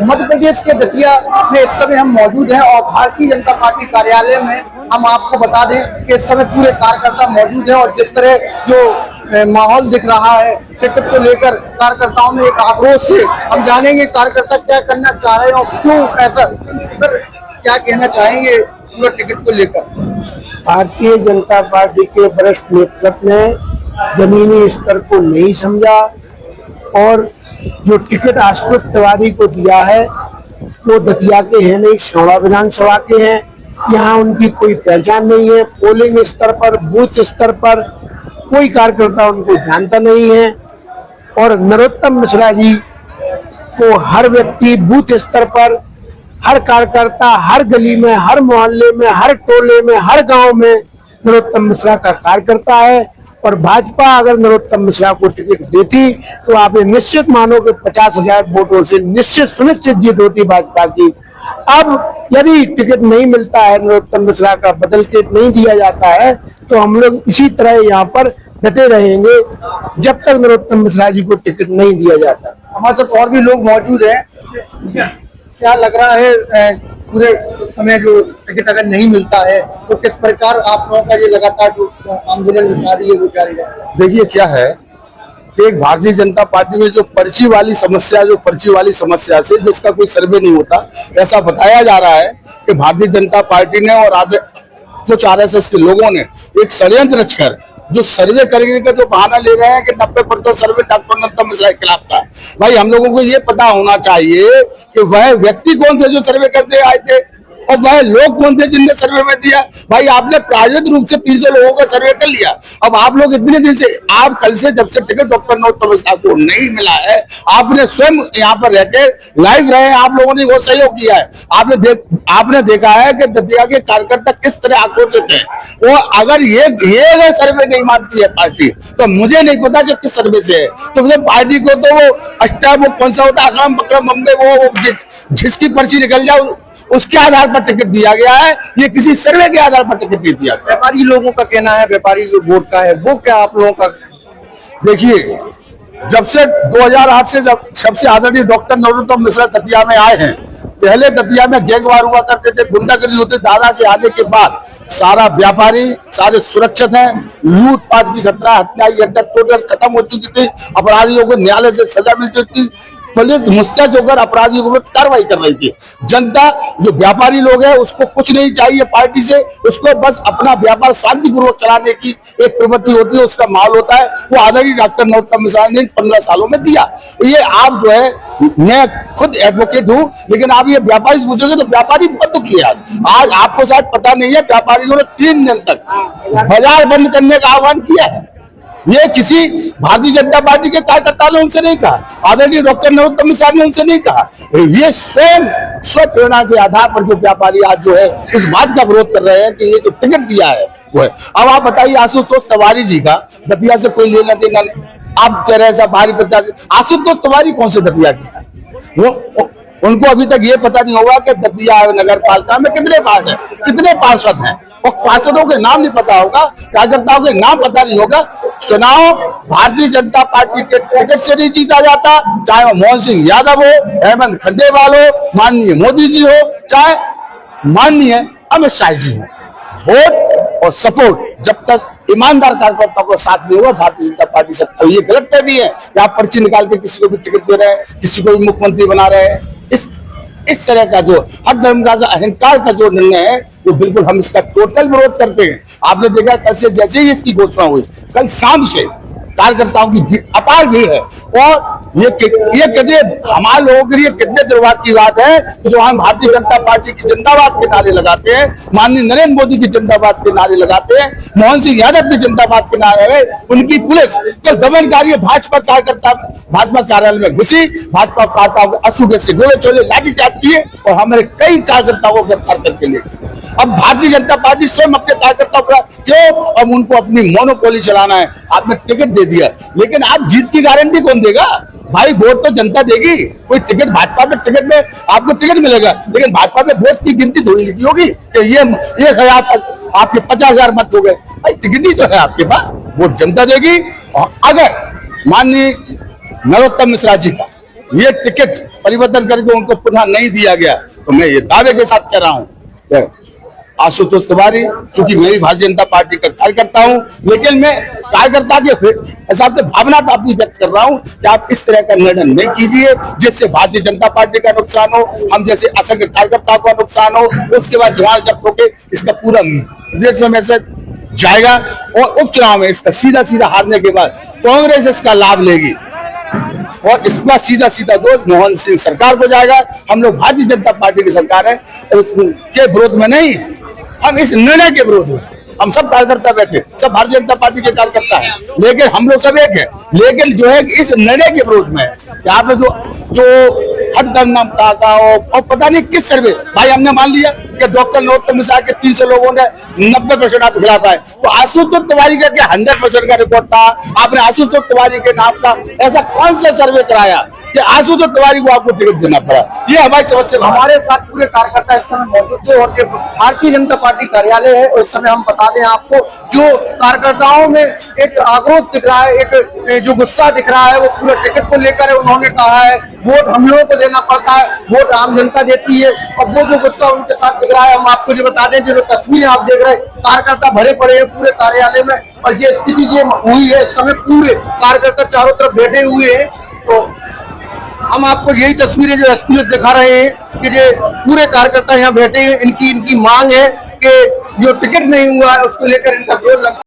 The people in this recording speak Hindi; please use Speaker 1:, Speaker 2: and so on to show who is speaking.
Speaker 1: मध्य प्रदेश के दतिया में इस समय हम मौजूद हैं और भारतीय जनता पार्टी कार्यालय में हम आपको बता दें कि इस समय पूरे कार्यकर्ता मौजूद हैं और जिस तरह जो माहौल दिख रहा है टिकट को लेकर कार्यकर्ताओं में एक आक्रोश है। हम जानेंगे कार्यकर्ता क्या करना चाह रहे हैं और क्यों ऐसा, सर क्या कहना चाहेंगे पूरा टिकट को लेकर?
Speaker 2: भारतीय जनता पार्टी के वरिष्ठ नेतृत्व ने जमीनी स्तर को नहीं समझा और जो टिकट आशुतोष तिवारी को दिया है वो दतिया के हैं नहीं, सौड़ा विधानसभा के हैं। यहाँ उनकी कोई पहचान नहीं है। पोलिंग स्तर पर, बूथ स्तर पर कोई कार्यकर्ता उनको जानता नहीं है और नरोत्तम मिश्रा जी को हर व्यक्ति बूथ स्तर पर, हर कार्यकर्ता, हर गली में, हर मोहल्ले में, हर टोले में, हर गांव में नरोत्तम मिश्रा का कार्यकर्ता है। और भाजपा अगर नरोत्तम मिश्रा को टिकट देती तो आप ये निश्चित मानो कि 50,000 वोटों से निश्चित सुनिश्चित जीत होती भाजपा की। अब यदि टिकट नहीं मिलता है, नरोत्तम मिश्रा का बदल के नहीं दिया जाता है, तो हम लोग इसी तरह यहाँ पर डटे रहेंगे जब तक नरोत्तम मिश्रा जी को टिकट नहीं दिया जाता।
Speaker 1: हमारे साथ और भी लोग मौजूद हैं। क्या लग रहा है पूरे समय जो टिकट अगर नहीं मिलता है तो किस प्रकार आप लोगों का ये लगातार जो आंदोलन जारी है वो जारी है?
Speaker 3: देखिए क्या है कि एक भारतीय जनता पार्टी में जो पर्ची वाली समस्या से जिसका कोई सर्वे नहीं होता, ऐसा बताया जा रहा है कि भारतीय जनता पार्टी ने और आज कुछ आरएसएस के लोगों ने एक षड्यंत्र रचकर जो सर्वे करने का जो बहाना ले रहे हैं कि 90% सर्वे डॉक्टर नरोत्तम मिश्रा के खिलाफ था। भाई हम लोगों को ये पता होना चाहिए कि वह व्यक्ति कौन थे जो सर्वे करते आए थे और वह लोग कौन थे जिनने सर्वे में दिया। भाई आपने प्रायोजित रूप से 300 लोगों का सर्वे कर लिया। अब आप लोग इतने दिन से, आप कल से जब से टिकट डॉक्टर नरोत्तम मिश्रा को नहीं मिला है, आपने स्वयं यहाँ पर रहकर लाइव रहे, आप लोगों ने वो सहयोग किया है। आपने देखा है कि दतिया के कार्यकर्ता किस तरह आक्रोशित है। वो अगर ये अगर सर्वे नहीं मानती है पार्टी तो मुझे नहीं पता कि किस सर्वे से है। तो मुझे पार्टी को तो वो वो कौन सा होता है, अकरम बकरम बम्बे, वो जिसकी पर्ची निकल जाए उसके आधार पर टिकट दिया गया है। ये किसी सर्वे के आधार पर टिकट नहीं दिया गया।
Speaker 1: व्यापारी लोगों का कहना है, व्यापारी जो वोट का है वो क्या आप लोगों का?
Speaker 3: देखिए, जब से 2008 से जब सबसे आदरणीय डॉक्टर नरोत्तम मिश्रा दतिया में आए हैं, पहले दतिया में गैंगवार हुआ करते थे, गुंडागर्दी होती। दादा के आने के बाद सारा व्यापारी सारे सुरक्षित हैं। लूटपाट की घटना, हत्या की घटना टोटल खत्म हो चुकी थी। अपराधियों को न्यायालय से सजा मिल चुकी थी। पुलिस मुस्तैद होकर अपराधियों पर कार्रवाई कर रही थी। जनता जो व्यापारी लोग हैं उसको कुछ नहीं चाहिए पार्टी से, उसको बस अपना व्यापार शांतिपूर्वक चलाने की एक प्रवृत्ति होती है, उसका माहौल होता है। वो आदरणीय डॉक्टर नरोत्तम मिश्रा ने 15 सालों में दिया। ये आप जो है, मैं खुद एडवोकेट हूँ, लेकिन आप ये व्यापारी पूछोगे तो व्यापारी बहुत दुखी है। आज आपको शायद पता नहीं है, व्यापारियों ने 3 दिन तक बाजार बंद करने का आह्वान किया है। ये किसी भारतीय जनता पार्टी के कार्यकर्ता ने उनसे नहीं कहा, आदरणीय डॉक्टर नरोत्तम मिश्रा ने उनसे नहीं कहा। ये स्वयं स्व प्रेरणा के आधार पर जो व्यापारी आज जो है इस बात का विरोध कर रहे हैं कि ये जो टिकट दिया है वो है। अब आप बताइए, आशुतोष तिवारी जी का दतिया से कोई लेना देना नहीं। आप कह रहे हैं भारी प्रत्याशी, आशुतोष तिवारी कौन से दतिया के? वो उनको अभी तक ये पता नहीं होगा कि दतिया नगर पालिका में कितने वार्ड है, कितने पार्षद हैं, और पार्षदों के नाम नहीं पता होगा, कार्यकर्ताओं के नाम पता नहीं होगा। चुनाव भारतीय जनता पार्टी के टिकट से नहीं जीता जाता, चाहे वो मोहन सिंह यादव हो, हेमंत खंडेवाल हो, माननीय मोदी जी हो, चाहे माननीय अमित शाह जी हो। वोट और सपोर्ट जब तक ईमानदार कार्यकर्ताओं को साथ नहीं होगा, भारतीय जनता पार्टी से। ये गलत भी है कि आप पर्ची निकाल के किसी को भी टिकट दे रहे हैं, किसी को भी मुख्यमंत्री बना रहे हैं। इस तरह का जो हर धर्म का अहंकार का जो निर्णय है वो बिल्कुल हम इसका टोटल विरोध करते हैं। आपने देखा कल से जैसे ही इसकी घोषणा हुई, कल शाम से कार्यकर्ताओं की अपार भीड़ है। और ये कितने हमारे लोगों के लिए कितने दुर्भाग्य की बात है कि जो हम भारतीय जनता पार्टी की जिंदाबाद के नारे लगाते हैं, माननीय नरेंद्र मोदी की जिंदाबाद के नारे लगाते हैं, मोहन सिंह यादव की जिंदाबाद के नारे, उनकी पुलिस कल दमनकारी भाजपा कार्यकर्ता भाजपा कार्यालय में घुसी, भाजपा कार्यकर्ताओं के असुबे से गोले चोले लाठीचार्ज किए और हमारे कई कार्यकर्ताओं को गिरफ्तार करके ले गए। अब भारतीय जनता पार्टी स्वयं अपने कार्यकर्ताओं का क्यों अब उनको अपनी मोनोपोली चलाना है। आपने टिकट दे दिया, लेकिन आप जीत की गारंटी कौन देगा? भाई वोट तो जनता देगी। कोई टिकट भाजपा में, टिकट में आपको टिकट मिलेगा, लेकिन भाजपा में वोट की गिनती थोड़ी लिखी होगी कि ये 1000 आपके 50,000 मत हो गए। भाई टिकट ही तो है आपके पास, वोट जनता देगी। और अगर माननीय नरोत्तम मिश्रा जी का ये टिकट परिवर्तन करके उनको पुनः नहीं दिया गया, तो मैं ये दावे के साथ कह रहा हूँ आशुतोष तिवारी, चूंकि मैं भी भारतीय जनता पार्टी का कार्यकर्ता हूं, लेकिन मैं कार्यकर्ता के हिसाब से भावना तो अपनी व्यक्त कर रहा हूं कि आप इस तरह का निर्णय नहीं कीजिए जिससे भारतीय जनता पार्टी का नुकसान हो, हम जैसे असंख्य कार्यकर्ताओं का नुकसान हो। उसके बाद जवान जब्त होकर इसका पूरा प्रदेश में मैसेज जाएगा और उपचुनाव में इसका सीधा सीधा हारने के बाद कांग्रेस इसका लाभ लेगी और इसका सीधा सीधा दोष मोहन सिंह सरकार को जाएगा। हम लोग भारतीय जनता पार्टी की सरकार है और उसके विरोध में नहीं है, हम इस निर्णय के विरोध में। हम सब कार्यकर्ता बैठे, सब भारतीय जनता पार्टी के कार्यकर्ता हैं, लेकिन हम लोग सब एक है, लेकिन जो है इस निर्णय के विरोध में यहाँ पे जो नाम का और पता नहीं किस सर्वे भाई हमने मान लिया कि डॉक्टर नरोत्तम मिश्रा के 300 लोगों ने 90% आप खिलाफ आए, तो आशुतोष तिवारी का 100% का रिकॉर्ड था। आपने आशुतोष तिवारी के नाम का ऐसा कौन सा सर्वे कराया कि आशुतोष तिवारी को आपको टिकट देना पड़ा? ये हमारी समस्या।
Speaker 1: हमारे साथ पूरे कार्यकर्ता इस समय मौजूद थे और ये भारतीय जनता पार्टी कार्यालय है और इस समय हम बता दें आपको, जो कार्यकर्ताओं में एक आक्रोश दिख रहा है, एक जो गुस्सा दिख रहा है वो पूरे टिकट को लेकर है। उन्होंने कहा है वोट हम लोगों को देना पड़ता है, वोट आम जनता देती है, और वो जो गुस्सा उनके साथ दिख रहा है, हम आपको ये बता दें जो तस्वीर आप देख रहे हैं, कार्यकर्ता भरे पड़े हैं पूरे कार्यालय में और ये स्थिति ये हुई है। इस समय पूरे कार्यकर्ता चारों तरफ बैठे हुए हैं, तो हम आपको यही तस्वीरें जो एक्सक्लूसिव दिखा रहे हैं कि ये पूरे कार्यकर्ता यहाँ बैठे हैं। इनकी मांग है कि जो टिकट नहीं हुआ है उसको लेकर इनका विरोध